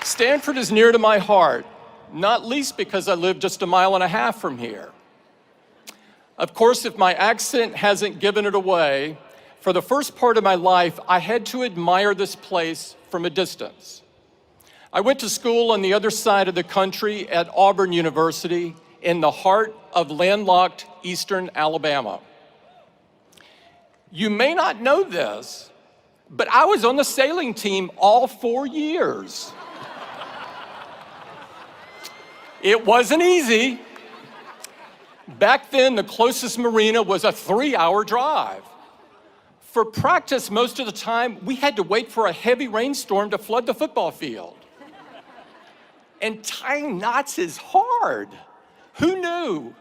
Stanford is near to my heart, not least because I live just a mile and a half from here. Of course, if my accent hasn't given it away, for the first part of my life, I had to admire this place from a distance. I went to school on the other side of the country at Auburn University in the heart of landlocked eastern Alabama. You may not know this, but I was on the sailing team all 4 years. It wasn't easy. Back then, the closest marina was a 3-hour drive. For practice, most of the time, we had to wait for a heavy rainstorm to flood the football field. And tying knots is hard. Who knew?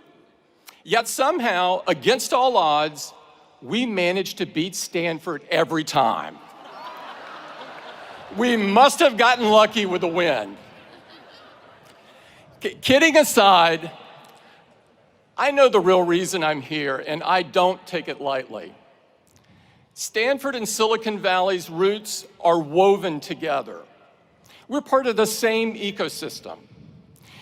Yet somehow, against all odds, we managed to beat Stanford every time. We must have gotten lucky with the wind. Kidding aside, I know the real reason I'm here, and I don't take it lightly. Stanford and Silicon Valley's roots are woven together. We're part of the same ecosystem.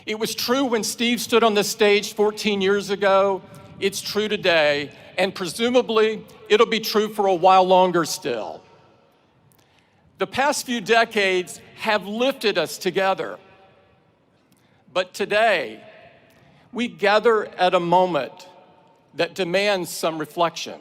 It was true when Steve stood on this stage 14 years ago. It's true today, and presumably, it'll be true for a while longer still. The past few decades have lifted us together. But today, we gather at a moment that demands some reflection.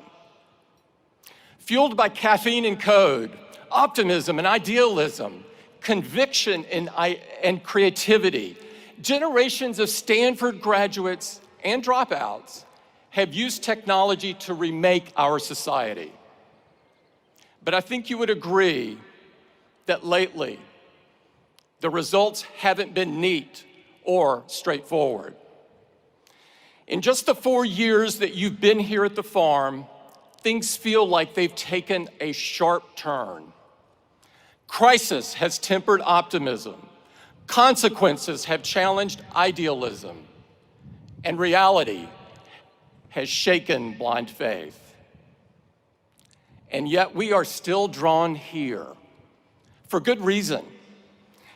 Fueled by caffeine and code, optimism and idealism, conviction and creativity, generations of Stanford graduates and dropouts have used technology to remake our society. But I think you would agree that lately, the results haven't been neat or straightforward. In just the 4 years that you've been here at the farm, things feel like they've taken a sharp turn. Crisis has tempered optimism. Consequences have challenged idealism. And reality has shaken blind faith. And yet we are still drawn here for good reason.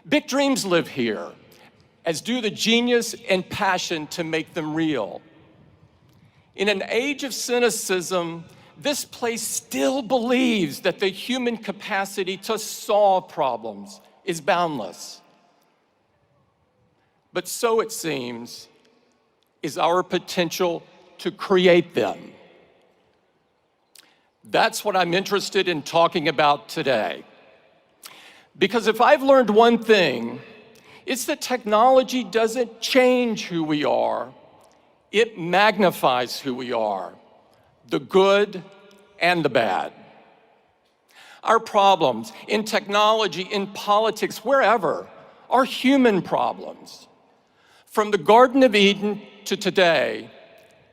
Big dreams live here, as do the genius and passion to make them real. In an age of cynicism, this place still believes that the human capacity to solve problems is boundless. But so it seems is our potential to create them. That's what I'm interested in talking about today. Because if I've learned one thing, it's that technology doesn't change who we are, it magnifies who we are, the good and the bad. Our problems in technology, in politics, wherever, are human problems. From the Garden of Eden to today,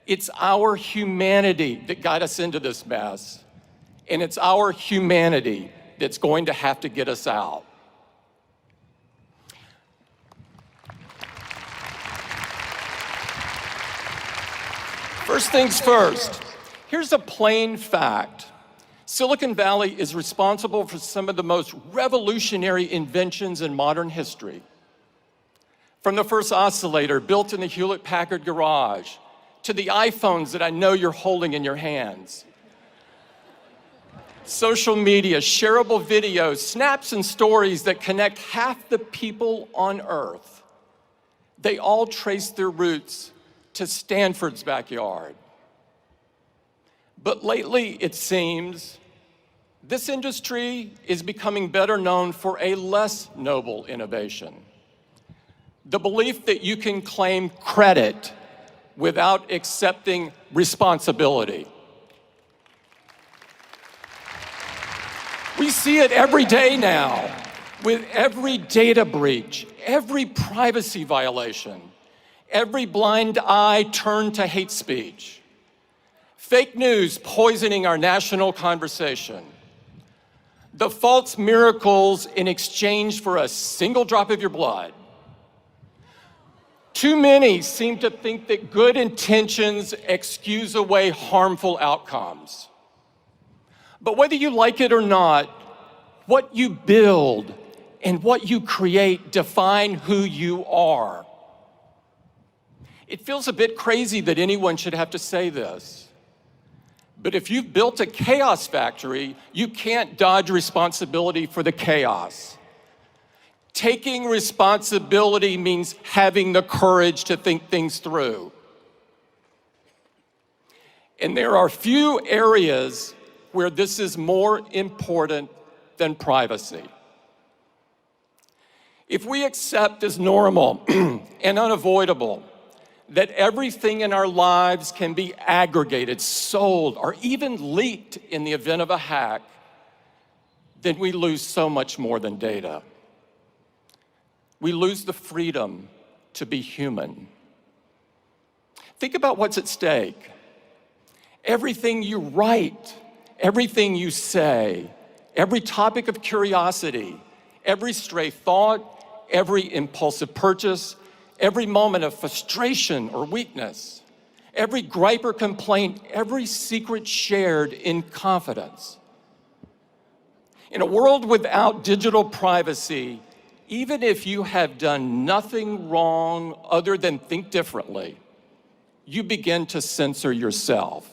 it's our humanity that got us into this mess, and it's our humanity that's going to have to get us out. First things first, here's a plain fact. Silicon Valley is responsible for some of the most revolutionary inventions in modern history. From the first oscillator built in the Hewlett-Packard garage, to the iPhones that I know you're holding in your hands. Social media, shareable videos, snaps and stories that connect half the people on Earth. They all trace their roots to Stanford's backyard. But lately, it seems, this industry is becoming better known for a less noble innovation. The belief that you can claim credit without accepting responsibility. We see it every day now, with every data breach, every privacy violation, every blind eye turned to hate speech, fake news poisoning our national conversation, the false miracles in exchange for a single drop of your blood. Too many seem to think that good intentions excuse away harmful outcomes. But whether you like it or not, what you build and what you create define who you are. It feels a bit crazy that anyone should have to say this. But if you've built a chaos factory, you can't dodge responsibility for the chaos. Taking responsibility means having the courage to think things through. And there are few areas where this is more important than privacy. If we accept as normal and unavoidable that everything in our lives can be aggregated, sold, or even leaked in the event of a hack, then we lose so much more than data. We lose the freedom to be human. Think about what's at stake. Everything you write, everything you say, every topic of curiosity, every stray thought, every impulsive purchase, every moment of frustration or weakness, every gripe or complaint, every secret shared in confidence. In a world without digital privacy, even if you have done nothing wrong other than think differently, you begin to censor yourself.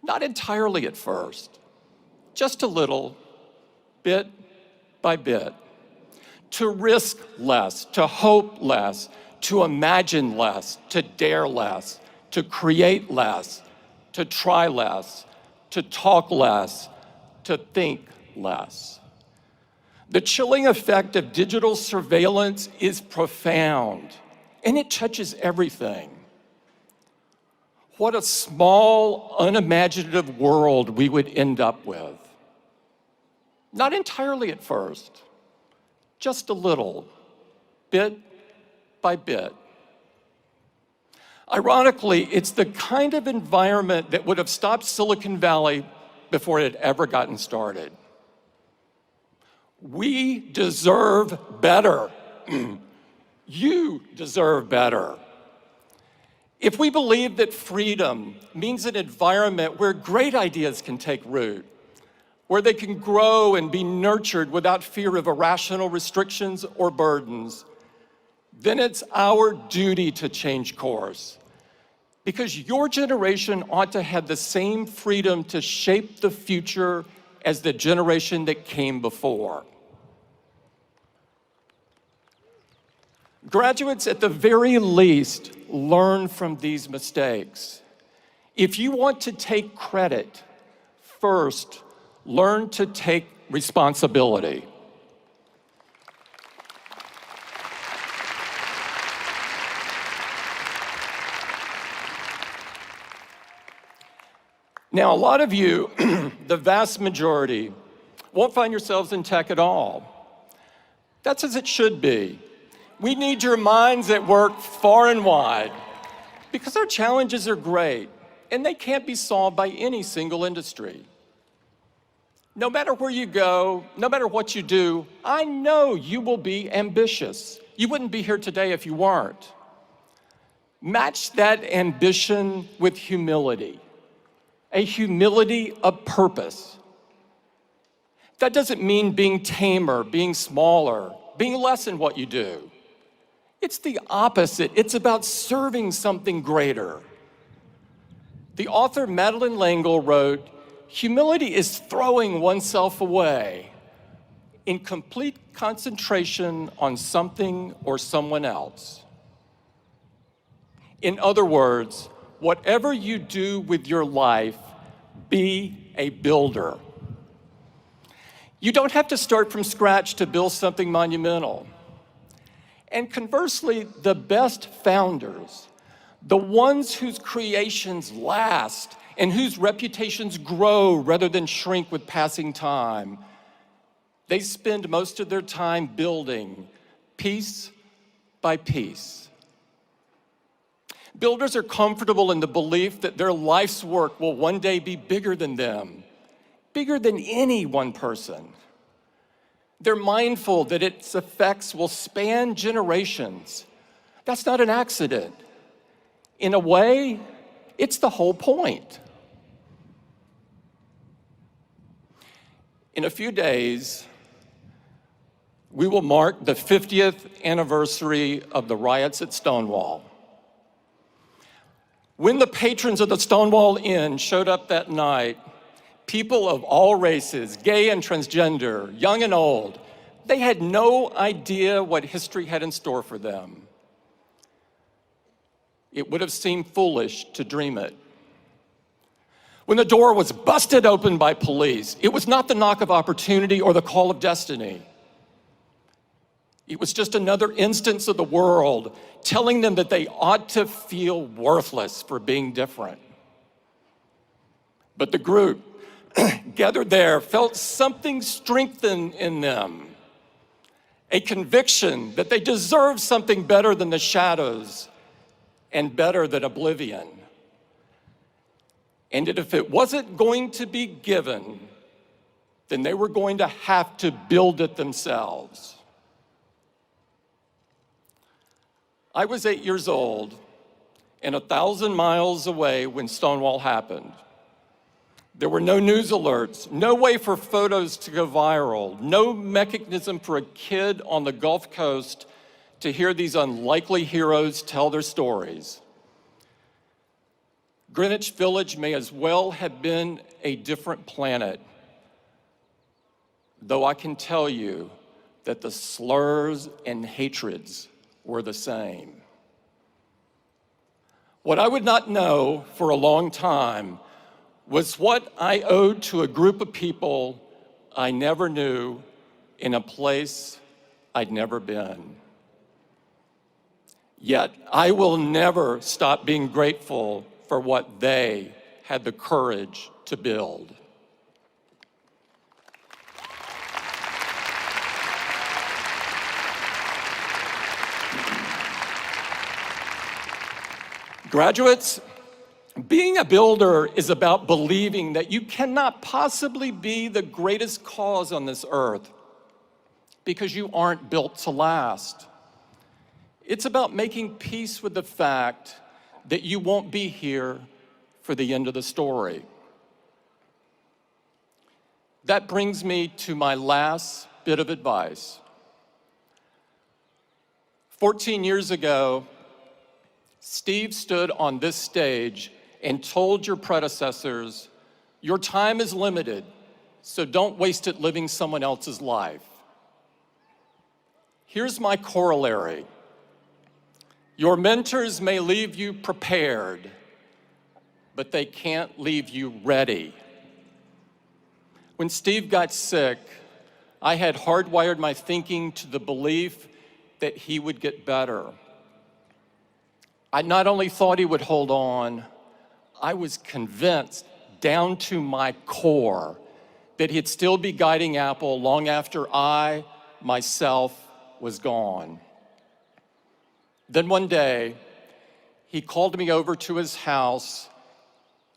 Not entirely at first, just a little, bit by bit. To risk less, to hope less, to imagine less, to dare less, to create less, to try less, to talk less, to think less. The chilling effect of digital surveillance is profound, and it touches everything. What a small, unimaginative world we would end up with. Not entirely at first, just a little, bit by bit. Ironically, it's the kind of environment that would have stopped Silicon Valley before it had ever gotten started. We deserve better. You deserve better. If we believe that freedom means an environment where great ideas can take root, where they can grow and be nurtured without fear of irrational restrictions or burdens, then it's our duty to change course. Because your generation ought to have the same freedom to shape the future as the generation that came before. Graduates, at the very least, learn from these mistakes. If you want to take credit, first, learn to take responsibility. Now, a lot of you, the vast majority, won't find yourselves in tech at all. That's as it should be. We need your minds at work far and wide because our challenges are great and they can't be solved by any single industry. No matter where you go, no matter what you do, I know you will be ambitious. You wouldn't be here today if you weren't. Match that ambition with humility, a humility of purpose. That doesn't mean being tamer, being smaller, being less in what you do. It's the opposite. It's about serving something greater. The author Madeleine L'Engle wrote, "Humility is throwing oneself away in complete concentration on something or someone else." In other words, whatever you do with your life, be a builder. You don't have to start from scratch to build something monumental. And conversely, the best founders, the ones whose creations last and whose reputations grow rather than shrink with passing time, they spend most of their time building piece by piece. Builders are comfortable in the belief that their life's work will one day be bigger than them, bigger than any one person. They're mindful that its effects will span generations. That's not an accident. In a way, it's the whole point. In a few days, we will mark the 50th anniversary of the riots at Stonewall. When the patrons of the Stonewall Inn showed up that night, people of all races, gay and transgender, young and old, they had no idea what history had in store for them. It would have seemed foolish to dream it. When the door was busted open by police, it was not the knock of opportunity or the call of destiny. It was just another instance of the world telling them that they ought to feel worthless for being different. But the group gathered there felt something strengthen in them, a conviction that they deserved something better than the shadows and better than oblivion. And that if it wasn't going to be given, then they were going to have to build it themselves. I was 8 years old and 1,000 miles away when Stonewall happened. There were no news alerts, no way for photos to go viral, no mechanism for a kid on the Gulf Coast to hear these unlikely heroes tell their stories. Greenwich Village may as well have been a different planet, though I can tell you that the slurs and hatreds were the same. What I would not know for a long time was what I owed to a group of people I never knew in a place I'd never been. Yet I will never stop being grateful for what they had the courage to build. Graduates, being a builder is about believing that you cannot possibly be the greatest cause on this earth because you aren't built to last. It's about making peace with the fact that you won't be here for the end of the story. That brings me to my last bit of advice. 14 years ago, Steve stood on this stage and told your predecessors, your time is limited, so don't waste it living someone else's life. Here's my corollary. Your mentors may leave you prepared, but they can't leave you ready. When Steve got sick, I had hardwired my thinking to the belief that he would get better. I not only thought he would hold on, I was convinced down to my core that he'd still be guiding Apple long after I, myself, was gone. Then one day, he called me over to his house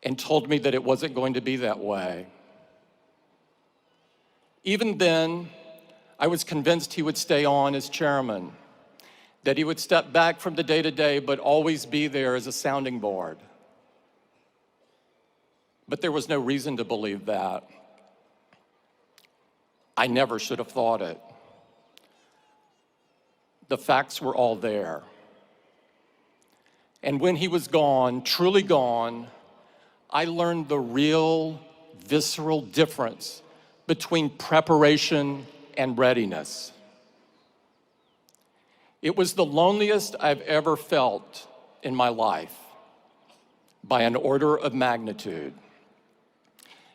and told me that it wasn't going to be that way. Even then, I was convinced he would stay on as chairman, that he would step back from the day-to-day but always be there as a sounding board. But there was no reason to believe that. I never should have thought it. The facts were all there. And when he was gone, truly gone, I learned the real, visceral difference between preparation and readiness. It was the loneliest I've ever felt in my life, by an order of magnitude.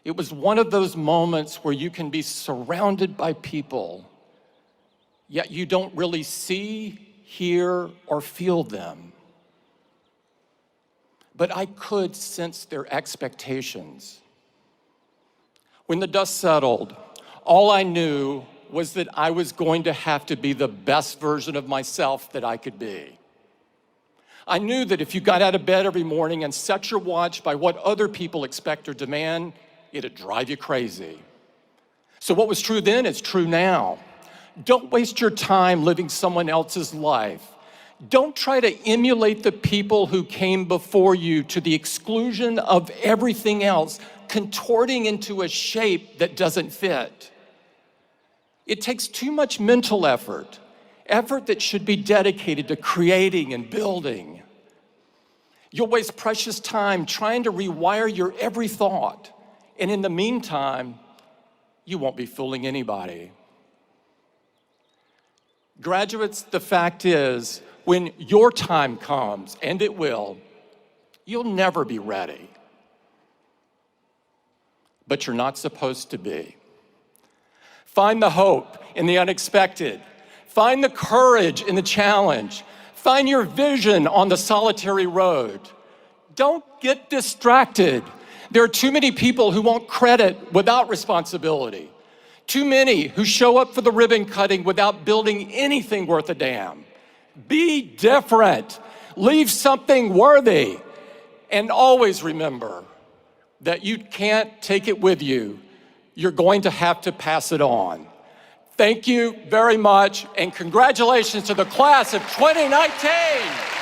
It was one of those moments where you can be surrounded by people, yet you don't really see, hear, or feel them. But I could sense their expectations. When the dust settled, all I knew was that I was going to have to be the best version of myself that I could be. I knew that if you got out of bed every morning and set your watch by what other people expect or demand, it'd drive you crazy. So what was true then is true now. Don't waste your time living someone else's life. Don't try to emulate the people who came before you to the exclusion of everything else, contorting into a shape that doesn't fit. It takes too much mental effort that should be dedicated to creating and building. You'll waste precious time trying to rewire your every thought, and in the meantime, you won't be fooling anybody. Graduates, the fact is, when your time comes, and it will, you'll never be ready. But you're not supposed to be. Find the hope in the unexpected. Find the courage in the challenge. Find your vision on the solitary road. Don't get distracted. There are too many people who want credit without responsibility. Too many who show up for the ribbon cutting without building anything worth a damn. Be different. Leave something worthy. And always remember that you can't take it with you. You're going to have to pass it on. Thank you very much, and congratulations to the class of 2019.